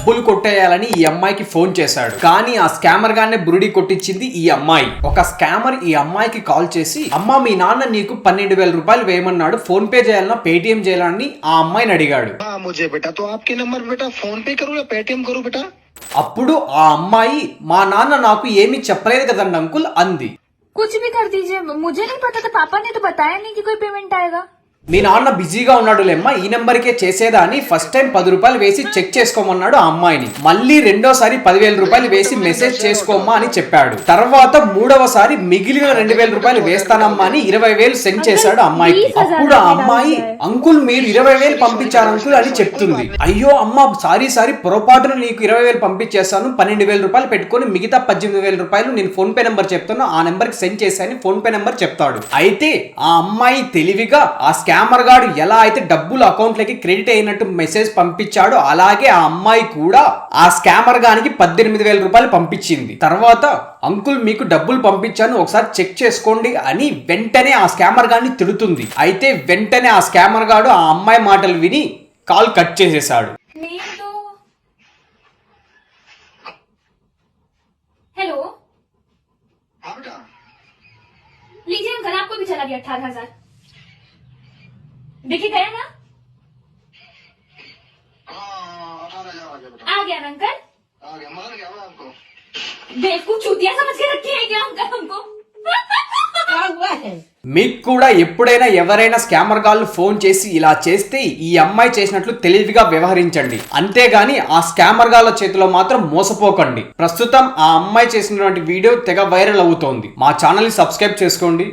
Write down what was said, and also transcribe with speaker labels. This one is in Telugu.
Speaker 1: డబ్బులు కొట్టేయాలని ఈ అమ్మాయికి ఫోన్ చేశాడు. కానీ ఆ స్కామర్ గానే బురుడి కొట్టించింది ఈ అమ్మాయి. ఒక స్కామర్ ఈ అమ్మాయికి కాల్ చేసి, అమ్మా మీ నాన్న నీకు 12,000 రూపాయలు వేయమన్నాడు, ఫోన్ పే చేయాలన్నా పేటిఎం చేయాలని ఆ అమ్మాయిని అడిగాడు. అప్పుడు ఆ అమ్మాయి, మా నాన్న నాకు ఏమీ చెప్పలేదు కదండి అంకుల్ అంది.
Speaker 2: कुछ भी कर दीजिए, मुझे नहीं पता था, पापा ने तो बताया नहीं कि कोई पेमेंट आएगा.
Speaker 1: మీ నాన్న బిజీగా ఉన్నాడులేమ్మా, ఈ నెంబర్కే చేసేదా అని ఫస్ట్ టైం 10 రూపాయలు వేసి చెక్ చేసుకోమన్నాడు ఆ అమ్మాయిని. మళ్ళీ రెండోసారి 10,000 రూపాయలు వేసి మెసేజ్ చేసుకోమ్మా అని చెప్పాడు. తర్వాత మూడవసారి మిగిలిన 2,000 రూపాయలు వేస్తానమ్మా అని 20,000 సెండ్ చేశాడు అమ్మాయికి. అప్పుడు ఆ అమ్మాయి, అంకుల్ మీరు 20,000 పంపించారు అంకుల్ అని చెప్తుంది. అయ్యో అమ్మ సారీ పొరపాటున నీకు 20,000 పంపించేస్తాను, 12,000 రూపాయలు పెట్టుకుని మిగతా 18,000 రూపాయలు నేను ఫోన్ పే నెంబర్ చెప్తాను, ఆ నెంబర్ కి సెండ్ చేశాను ఫోన్ పే నెంబర్ చెప్తాడు. అయితే ఆ అమ్మాయి తెలివిగా ఆ స్కామర్ గాడు ఎలా అయితే డబ్బులు అకౌంట్ లకి క్రెడిట్ అయినట్టు మెసేజ్ పంపించాడో అలాగే ఆ అమ్మాయి కూడా ఆ స్కామర్ గానికి 18,000 రూపాయలు పంపించింది. తర్వాత అంకుల్ మీకు డబ్బులు పంపించాను ఒకసారి చెక్ చేసుకోండి అని వెంటనే ఆ స్కామర్ గాడిని తిడుతుంది. అయితే వెంటనే ఆ స్కామర్ గాడు ఆ అమ్మాయి మాటలు విని కాల్ కట్ చేసేసాడు.
Speaker 2: हेलो लीजिए अंकल, आपको भी चला गया 18,000. देखिए गया ना? आ गया ना अंकल? बेवकूफ चूतिया समझ के रखी है क्या अंकल हमको?
Speaker 1: మీకు కూడా ఎప్పుడైనా ఎవరైనా స్కామర్ గాళ్ళు ఫోన్ చేసి ఇలా చేస్తే ఈ అమ్మాయి చేసినట్లు తెలివిగా వ్యవహరించండి, అంతేగాని ఆ స్కామర్ గాళ్ళ చేతిలో మాత్రం మోసపోకండి. ప్రస్తుతం ఆ అమ్మాయి చేసినటువంటి వీడియో తెగ వైరల్ అవుతోంది. మా ఛానల్ ని సబ్స్క్రైబ్ చేసుకోండి.